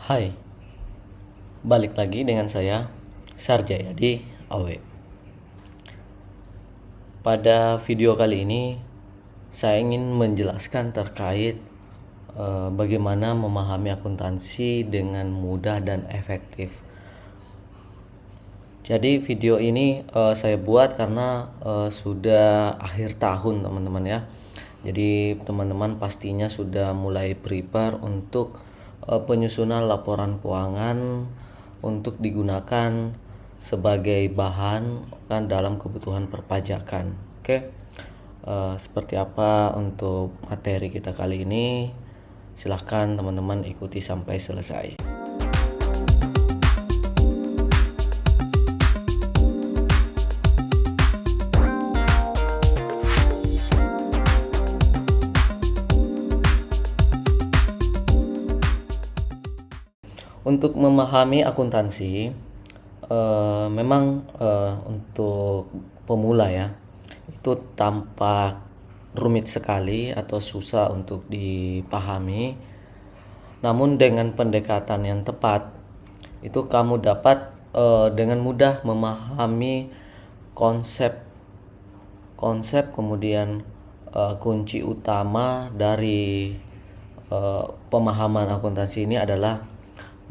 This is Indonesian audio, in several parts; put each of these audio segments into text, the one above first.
Hai, balik lagi dengan saya Sarjayadi Awe. Pada video kali ini saya ingin menjelaskan terkait bagaimana memahami akuntansi dengan mudah dan efektif. Jadi video ini saya buat karena sudah akhir tahun teman-teman ya. Jadi teman-teman pastinya sudah mulai prepare untuk penyusunan laporan keuangan untuk digunakan sebagai bahan kan dalam kebutuhan perpajakan. Oke. Seperti apa untuk materi kita kali ini? Silahkan teman-teman ikuti sampai selesai. Untuk memahami akuntansi, memang untuk pemula ya, itu tampak rumit sekali atau susah untuk dipahami. Namun dengan pendekatan yang tepat, itu kamu dapat dengan mudah memahami konsep kemudian kunci utama dari pemahaman akuntansi ini adalah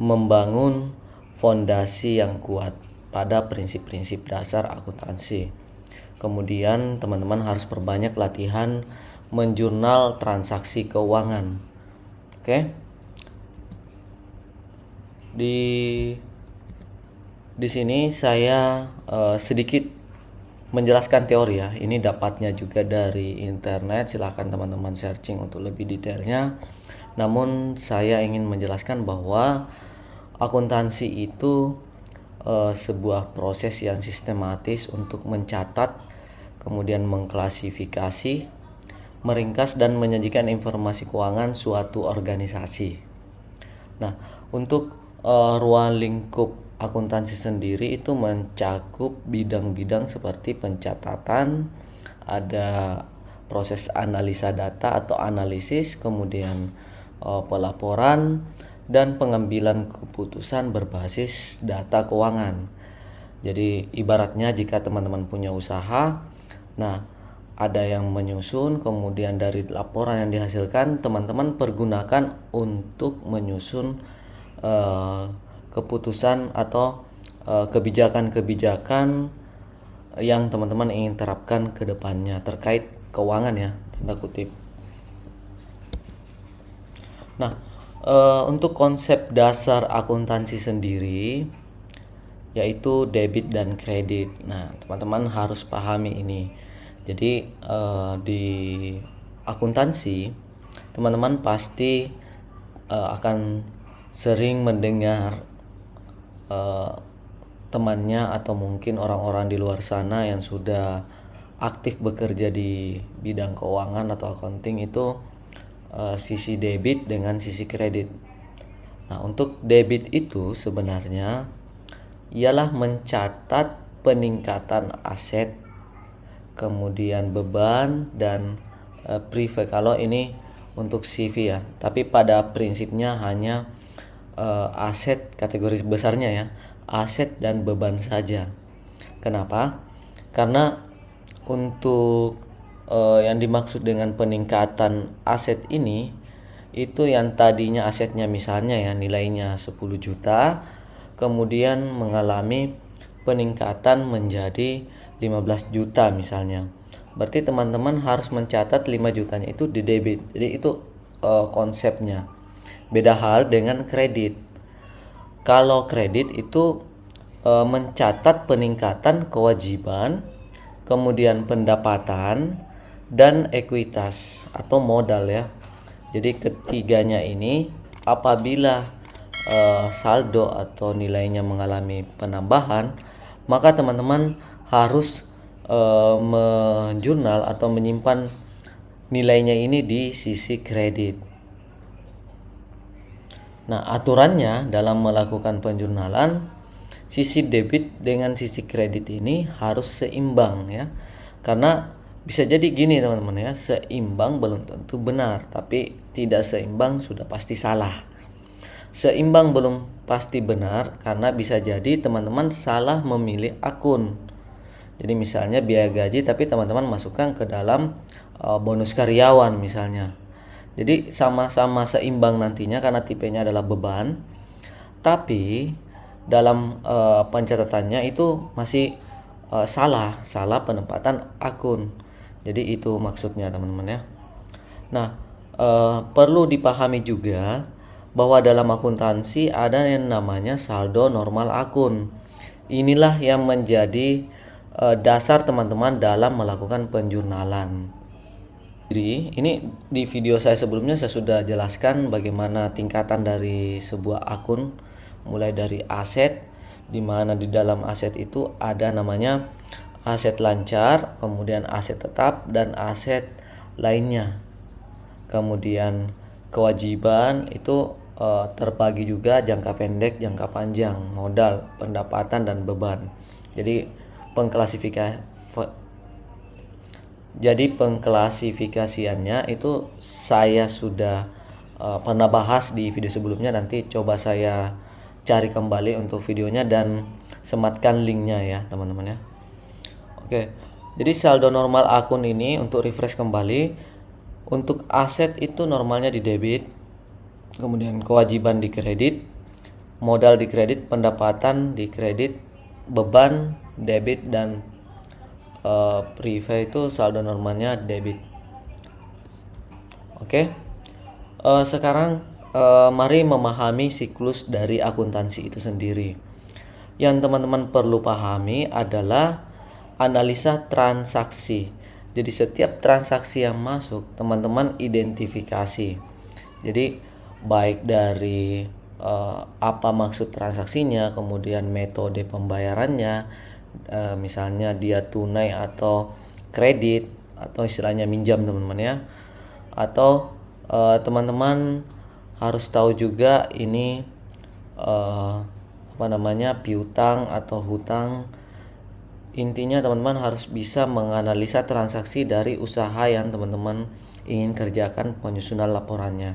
membangun fondasi yang kuat pada prinsip-prinsip dasar akuntansi. Kemudian teman-teman harus perbanyak latihan menjurnal transaksi keuangan. Oke. Di sini saya sedikit menjelaskan teori ya. Ini dapatnya juga dari internet. Silahkan teman-teman searching untuk lebih detailnya. Namun saya ingin menjelaskan bahwa akuntansi itu sebuah proses yang sistematis untuk mencatat, kemudian mengklasifikasi, meringkas dan menyajikan informasi keuangan suatu organisasi. Nah, untuk ruang lingkup akuntansi sendiri itu mencakup bidang-bidang seperti pencatatan, ada proses analisa data atau analisis, kemudian pelaporan dan pengambilan keputusan berbasis data keuangan. Jadi ibaratnya jika teman-teman punya usaha, nah ada yang menyusun, kemudian dari laporan yang dihasilkan teman-teman pergunakan untuk menyusun keputusan atau kebijakan-kebijakan yang teman-teman ingin terapkan ke depannya terkait keuangan ya, tanda kutip. Nah, untuk konsep dasar akuntansi sendiri yaitu debit dan kredit. Nah, teman-teman harus pahami ini. Jadi di akuntansi teman-teman pasti akan sering mendengar temannya atau mungkin orang-orang di luar sana yang sudah aktif bekerja di bidang keuangan atau accounting itu sisi debit dengan sisi kredit. Nah, untuk debit itu sebenarnya ialah mencatat peningkatan aset, kemudian beban dan prefect. Kalau ini untuk CV ya, tapi pada prinsipnya hanya aset kategori besarnya ya, aset dan beban saja. Kenapa? Karena untuk yang dimaksud dengan peningkatan aset ini itu yang tadinya asetnya misalnya ya nilainya 10 juta kemudian mengalami peningkatan menjadi 15 juta misalnya. Berarti teman-teman harus mencatat 5 jutanya itu di debit. Jadi itu konsepnya. Beda hal dengan kredit. Kalau kredit itu mencatat peningkatan kewajiban, kemudian pendapatan dan ekuitas atau modal ya. Jadi ketiganya ini apabila saldo atau nilainya mengalami penambahan, maka teman-teman harus menjurnal atau menyimpan nilainya ini di sisi kredit. Nah, aturannya dalam melakukan penjurnalan, sisi debit dengan sisi kredit ini harus seimbang ya. Karena bisa jadi gini teman-teman ya, seimbang belum tentu benar, tapi tidak seimbang sudah pasti salah. Seimbang belum pasti benar karena bisa jadi teman-teman salah memilih akun. Jadi misalnya biaya gaji tapi teman-teman masukkan ke dalam bonus karyawan misalnya. Jadi sama-sama seimbang nantinya karena tipenya adalah beban. Tapi dalam pencatatannya itu masih salah penempatan akun. Jadi itu maksudnya teman-teman ya. Nah, perlu dipahami juga bahwa dalam akuntansi ada yang namanya saldo normal akun. Inilah yang menjadi dasar teman-teman dalam melakukan penjurnalan. Jadi ini di video saya sebelumnya saya sudah jelaskan bagaimana tingkatan dari sebuah akun, mulai dari aset, di mana di dalam aset itu ada namanya aset lancar, kemudian aset tetap dan aset lainnya. Kemudian kewajiban itu terbagi juga jangka pendek, jangka panjang, modal, pendapatan dan beban. Jadi pengklasifikasiannya itu saya sudah pernah bahas di video sebelumnya. Nanti coba saya cari kembali untuk videonya dan sematkan linknya ya teman-teman ya. Oke, jadi saldo normal akun ini untuk refresh kembali, untuk aset itu normalnya di debit, kemudian kewajiban di kredit, modal di kredit, pendapatan di kredit, beban debit, dan prive itu saldo normalnya debit. Oke. Sekarang mari memahami siklus dari akuntansi itu sendiri. Yang teman-teman perlu pahami adalah analisa transaksi. Jadi setiap transaksi yang masuk teman-teman identifikasi. Jadi baik dari apa maksud transaksinya, kemudian metode pembayarannya, misalnya dia tunai atau kredit atau istilahnya minjam teman-teman ya. Atau teman-teman harus tahu juga ini piutang atau hutang. Intinya teman-teman harus bisa menganalisa transaksi dari usaha yang teman-teman ingin kerjakan, penyusunan laporannya.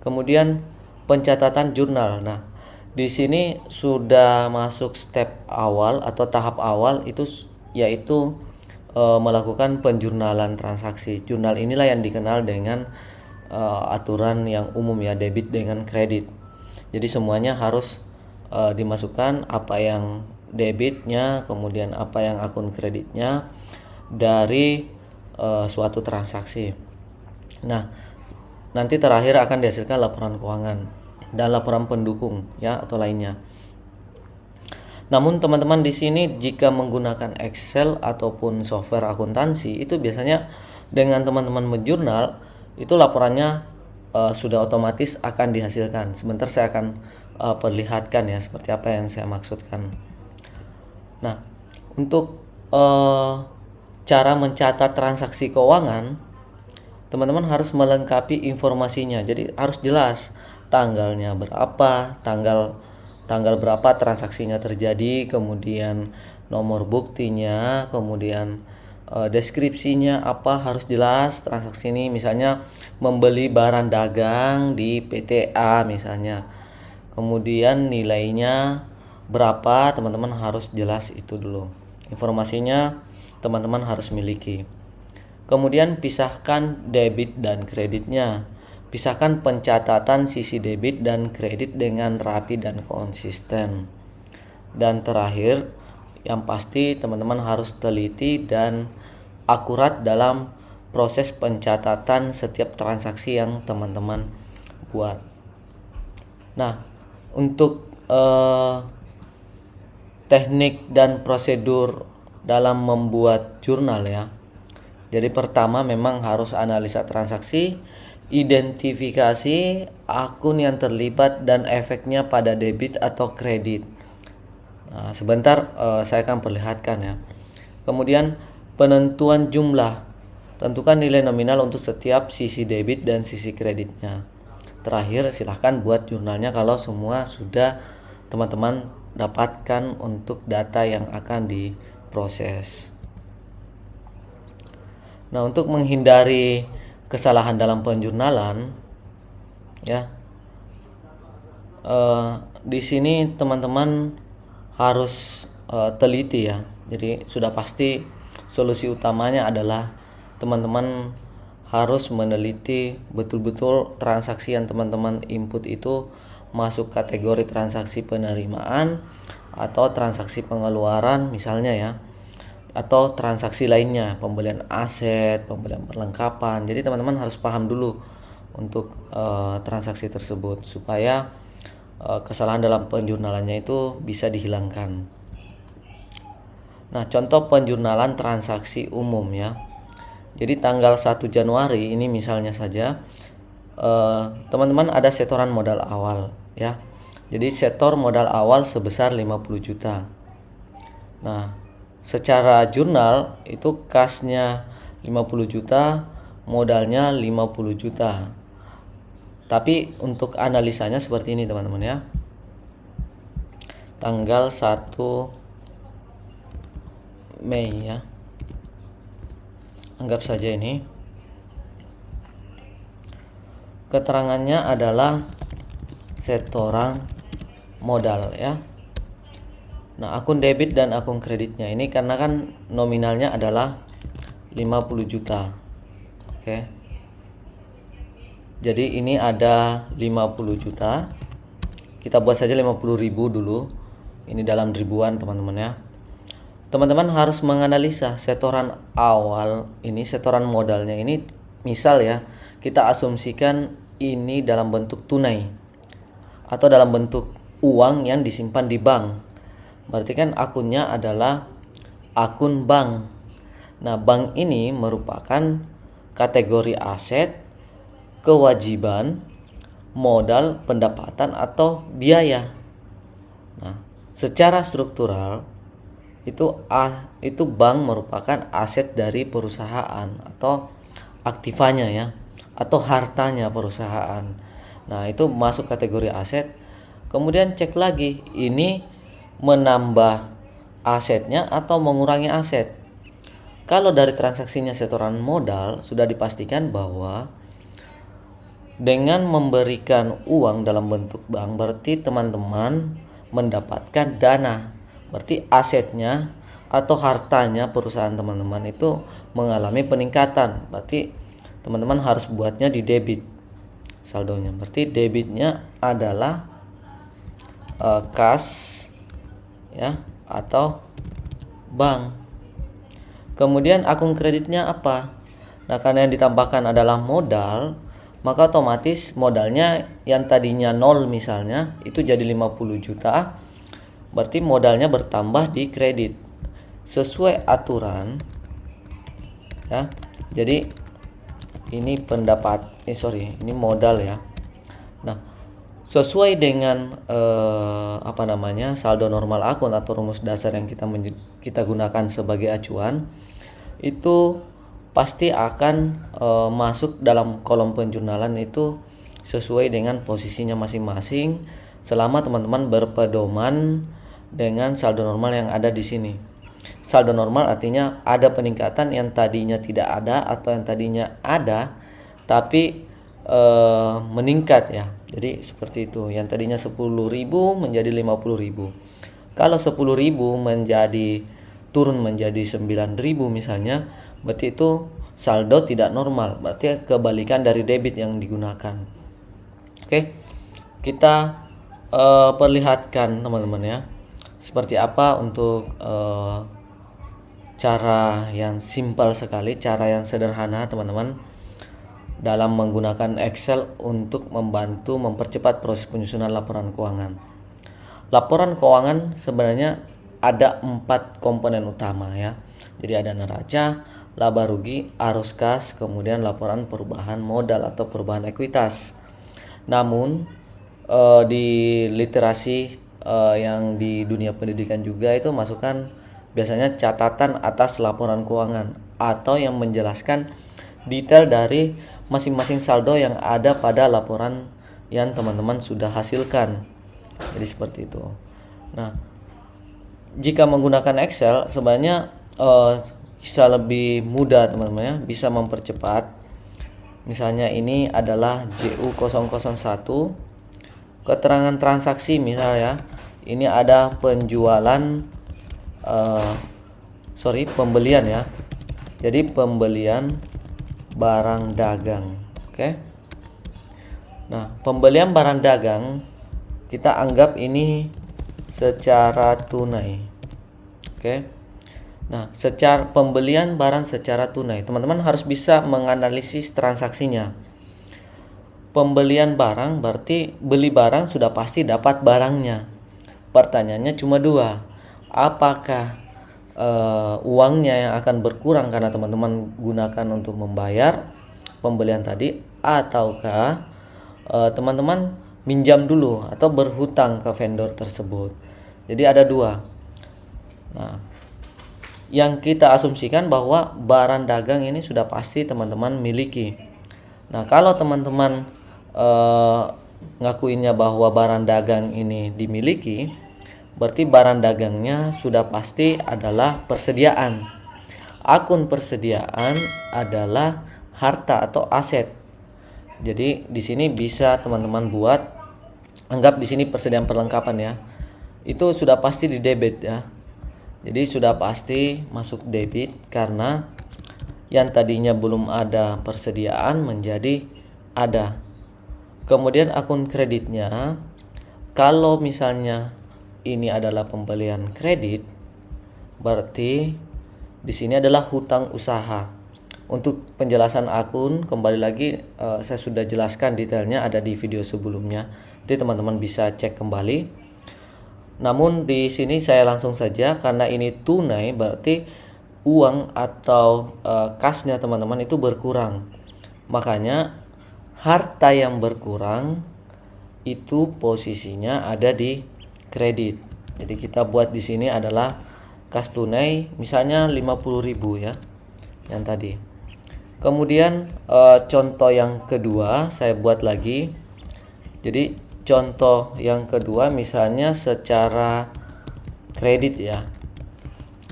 Kemudian pencatatan jurnal. Nah, di sini sudah masuk step awal atau tahap awal itu yaitu melakukan penjurnalan transaksi. Jurnal inilah yang dikenal dengan aturan yang umum ya, debit dengan kredit. Jadi semuanya harus dimasukkan apa yang debitnya, kemudian apa yang akun kreditnya dari suatu transaksi. Nah, nanti terakhir akan dihasilkan laporan keuangan dan laporan pendukung ya atau lainnya. Namun teman-teman di sini jika menggunakan Excel ataupun software akuntansi itu biasanya dengan teman-teman menjurnal itu laporannya sudah otomatis akan dihasilkan. Sebentar saya akan perlihatkan ya seperti apa yang saya maksudkan. Nah, untuk cara mencatat transaksi keuangan, teman-teman harus melengkapi informasinya. Jadi harus jelas tanggalnya berapa, tanggal berapa transaksinya terjadi, kemudian nomor buktinya, kemudian deskripsinya apa, harus jelas transaksi ini. Misalnya membeli barang dagang di PT A misalnya, kemudian nilainya berapa, teman-teman harus jelas itu dulu. Informasinya teman-teman harus miliki. Kemudian pisahkan debit dan kreditnya. Pisahkan pencatatan sisi debit dan kredit dengan rapi dan konsisten. Dan terakhir, yang pasti teman-teman harus teliti dan akurat dalam proses pencatatan setiap transaksi yang teman-teman buat. Nah, untuk teknik dan prosedur dalam membuat jurnal ya. Jadi pertama memang harus analisa transaksi, identifikasi akun yang terlibat dan efeknya pada debit atau kredit. Nah, sebentar saya akan perlihatkan ya. Kemudian penentuan jumlah. Tentukan nilai nominal untuk setiap sisi debit dan sisi kreditnya. Terakhir silahkan buat jurnalnya kalau semua sudah teman-teman dapatkan untuk data yang akan diproses. Nah, untuk menghindari kesalahan dalam penjurnalan ya, di sini teman-teman harus teliti ya. Jadi sudah pasti solusi utamanya adalah teman-teman harus meneliti betul-betul transaksi yang teman-teman input itu masuk kategori transaksi penerimaan atau transaksi pengeluaran misalnya ya, atau transaksi lainnya, pembelian aset, pembelian perlengkapan. Jadi teman-teman harus paham dulu untuk transaksi tersebut supaya kesalahan dalam penjurnalannya itu bisa dihilangkan. Nah, contoh penjurnalan transaksi umum ya. Jadi tanggal 1 Januari ini misalnya saja teman-teman ada setoran modal awal ya. Jadi setor modal awal sebesar 50 juta. Nah, secara jurnal itu kasnya 50 juta, modalnya 50 juta. Tapi untuk analisanya seperti ini teman-teman ya. Tanggal 1 Mei ya. Anggap saja ini. Keterangannya adalah setoran modal ya. Nah, akun debit dan akun kreditnya ini karena kan nominalnya adalah 50 juta. Oke. Jadi ini ada 50 juta. Kita buat saja 50.000 dulu. Ini dalam ribuan teman-teman ya. Teman-teman harus menganalisa setoran awal ini, setoran modalnya ini misal ya, kita asumsikan ini dalam bentuk tunai atau dalam bentuk uang yang disimpan di bank. Berarti kan akunnya adalah akun bank. Nah, bank ini merupakan kategori aset, kewajiban, modal, pendapatan atau biaya. Nah, secara struktural itu bank merupakan aset dari perusahaan atau aktivanya ya, atau hartanya perusahaan. Nah, itu masuk kategori aset. Kemudian cek lagi ini menambah asetnya atau mengurangi aset. Kalau dari transaksinya setoran modal sudah dipastikan bahwa dengan memberikan uang dalam bentuk bank berarti teman-teman mendapatkan dana. Berarti asetnya atau hartanya perusahaan teman-teman itu mengalami peningkatan. Berarti teman-teman harus buatnya di debit saldonya. Berarti debitnya adalah kas ya atau bank. Kemudian akun kreditnya apa? Nah, karena yang ditambahkan adalah modal, maka otomatis modalnya yang tadinya 0 misalnya itu jadi 50 juta. Berarti modalnya bertambah di kredit sesuai aturan ya. Jadi ini ini modal ya. Nah, sesuai dengan saldo normal akun atau rumus dasar yang kita gunakan sebagai acuan, itu pasti akan masuk dalam kolom penjurnalan itu sesuai dengan posisinya masing-masing selama teman-teman berpedoman dengan saldo normal yang ada di sini. Saldo normal artinya ada peningkatan yang tadinya tidak ada atau yang tadinya ada tapi meningkat ya. Jadi seperti itu. Yang tadinya 10.000 menjadi 50.000. Kalau 10.000 turun menjadi 9.000 misalnya, berarti itu saldo tidak normal. Berarti kebalikan dari debit yang digunakan. Oke. Kita perlihatkan teman-teman ya. Seperti apa untuk cara yang simpel sekali, cara yang sederhana teman-teman dalam menggunakan Excel untuk membantu mempercepat proses penyusunan laporan keuangan. Laporan keuangan sebenarnya ada 4 komponen utama ya. Jadi ada neraca, laba rugi, arus kas, kemudian laporan perubahan modal atau perubahan ekuitas. Namun di literasi yang di dunia pendidikan juga itu masukkan biasanya catatan atas laporan keuangan atau yang menjelaskan detail dari masing-masing saldo yang ada pada laporan yang teman-teman sudah hasilkan. Jadi seperti itu. Nah, jika menggunakan Excel sebenarnya bisa lebih mudah teman-teman ya, bisa mempercepat. Misalnya ini adalah JU001, keterangan transaksi misalnya ini ada penjualan pembelian ya. Jadi pembelian barang dagang. Oke. Nah, pembelian barang dagang kita anggap ini secara tunai. Oke. Nah, secara pembelian barang secara tunai, teman-teman harus bisa menganalisis transaksinya. Pembelian barang berarti beli barang sudah pasti dapat barangnya. Pertanyaannya cuma dua. Apakah uangnya yang akan berkurang karena teman-teman gunakan untuk membayar pembelian tadi, ataukah teman-teman minjam dulu atau berhutang ke vendor tersebut. Jadi ada dua. Nah, yang kita asumsikan bahwa barang dagang ini sudah pasti teman-teman miliki. Nah, kalau teman-teman ngakuinnya bahwa barang dagang ini dimiliki, berarti barang dagangnya sudah pasti adalah persediaan. Akun persediaan adalah harta atau aset. Jadi di sini bisa teman-teman buat, anggap di sini persediaan perlengkapan ya. Itu sudah pasti di debit ya. Jadi sudah pasti masuk debit karena yang tadinya belum ada persediaan menjadi ada. Kemudian akun kreditnya, kalau misalnya ini adalah pembelian kredit, berarti di sini adalah hutang usaha. Untuk penjelasan akun, kembali lagi saya sudah jelaskan detailnya ada di video sebelumnya. Jadi teman-teman bisa cek kembali. Namun di sini saya langsung saja karena ini tunai, berarti uang atau kasnya teman-teman itu berkurang. Makanya harta yang berkurang itu posisinya ada di kredit. Jadi kita buat di sini adalah kas tunai misalnya 50.000 ya yang tadi. Kemudian contoh yang kedua saya buat lagi. Jadi contoh yang kedua misalnya secara kredit ya.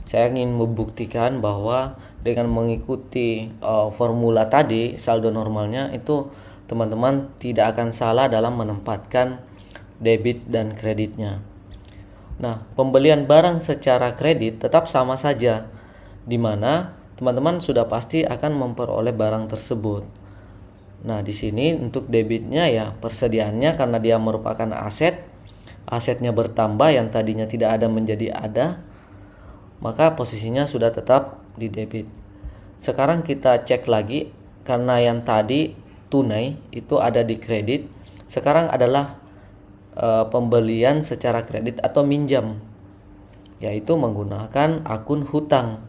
Saya ingin membuktikan bahwa dengan mengikuti formula tadi saldo normalnya itu teman-teman tidak akan salah dalam menempatkan debit dan kreditnya. Nah, pembelian barang secara kredit tetap sama saja, di mana teman-teman sudah pasti akan memperoleh barang tersebut. Nah, di sini untuk debitnya ya persediaannya karena dia merupakan aset, asetnya bertambah yang tadinya tidak ada menjadi ada, maka posisinya sudah tetap di debit. Sekarang kita cek lagi karena yang tadi tunai itu ada di kredit, sekarang adalah pembelian secara kredit atau minjam, yaitu menggunakan akun hutang.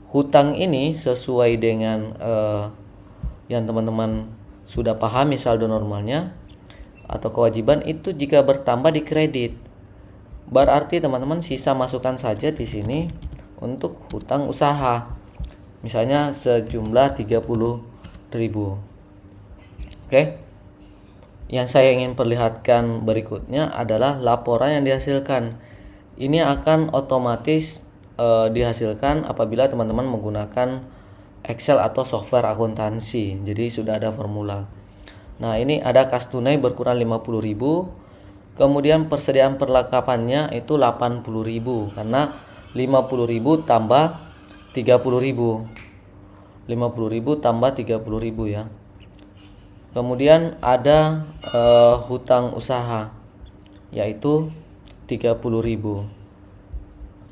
Hutang ini sesuai dengan yang teman-teman sudah pahami saldo normalnya atau kewajiban itu jika bertambah di kredit. Berarti teman-teman sisa masukkan saja di sini untuk hutang usaha. Misalnya sejumlah 30.000. Oke. Yang saya ingin perlihatkan berikutnya adalah laporan yang dihasilkan. Ini akan otomatis dihasilkan apabila teman-teman menggunakan Excel atau software akuntansi. Jadi sudah ada formula. Nah, ini ada kas tunai berkurang 50.000. Kemudian persediaan perlengkapannya itu 80.000 karena 50.000 tambah 30.000. 50.000 tambah 30.000 ya. Kemudian ada hutang usaha yaitu 30.000.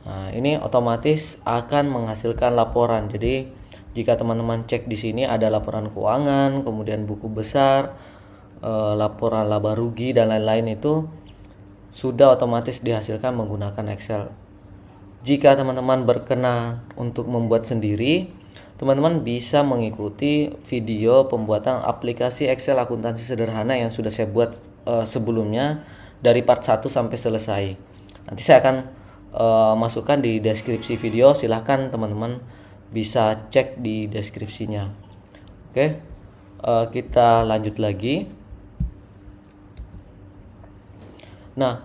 Nah, ini otomatis akan menghasilkan laporan. Jadi jika teman-teman cek di sini ada laporan keuangan, kemudian buku besar, laporan laba rugi dan lain-lain itu sudah otomatis dihasilkan menggunakan Excel. Jika teman-teman berkenan untuk membuat sendiri, teman-teman bisa mengikuti video pembuatan aplikasi Excel akuntansi sederhana yang sudah saya buat sebelumnya dari part 1 sampai selesai. Nanti saya akan masukkan di deskripsi video, silahkan teman-teman bisa cek di deskripsinya. Oke, kita lanjut lagi. Nah,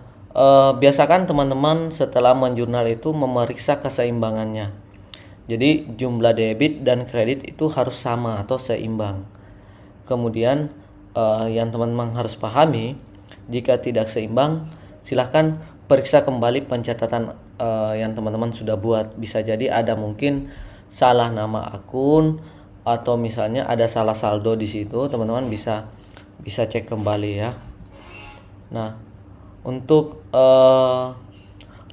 biasakan teman-teman setelah menjurnal itu memeriksa keseimbangannya. Jadi jumlah debit dan kredit itu harus sama atau seimbang. Kemudian yang teman-teman harus pahami, Jika tidak seimbang, silahkan periksa kembali pencatatan yang teman-teman sudah buat. Bisa jadi ada mungkin salah nama akun atau misalnya ada salah saldo di situ. Teman-teman bisa cek kembali ya. Nah, untuk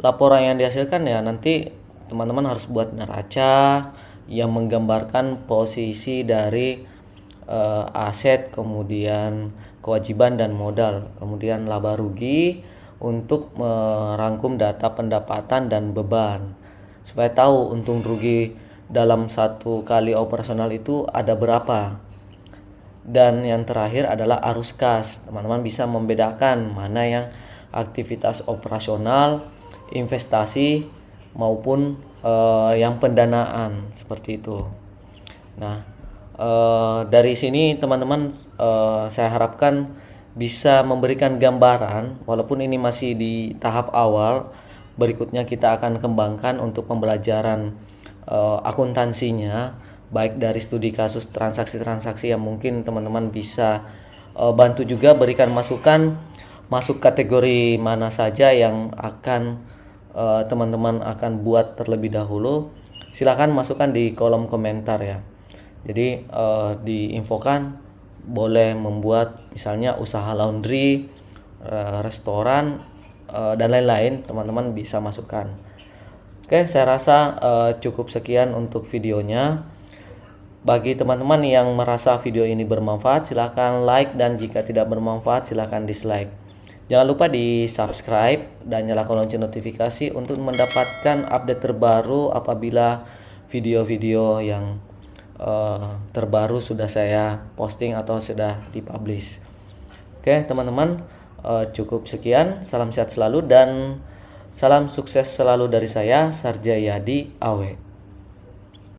laporan yang dihasilkan ya nanti teman-teman harus buat neraca yang menggambarkan posisi dari aset, kemudian kewajiban dan modal, kemudian laba rugi untuk merangkum data pendapatan dan beban supaya tahu untung rugi dalam satu kali operasional itu ada berapa. Dan yang terakhir adalah arus kas. Teman-teman bisa membedakan mana yang aktivitas operasional, investasi maupun yang pendanaan seperti itu. Nah, dari sini teman-teman saya harapkan bisa memberikan gambaran walaupun ini masih di tahap awal. Berikutnya kita akan kembangkan untuk pembelajaran akuntansinya, baik dari studi kasus transaksi-transaksi yang mungkin teman-teman bisa bantu juga berikan masukan masuk kategori mana saja yang akan teman-teman akan buat terlebih dahulu. Silakan masukkan di kolom komentar ya. Jadi diinfokan boleh membuat misalnya usaha laundry, restoran dan lain-lain, teman-teman bisa masukkan. Oke, saya rasa cukup sekian untuk videonya. Bagi teman-teman yang merasa video ini bermanfaat, silahkan like, dan jika tidak bermanfaat silahkan dislike. Jangan lupa di subscribe dan nyalakan lonceng notifikasi untuk mendapatkan update terbaru apabila video-video yang terbaru sudah saya posting atau sudah dipublish. Oke teman-teman, cukup sekian. Salam sehat selalu dan salam sukses selalu dari saya, Sarjayadi Awe.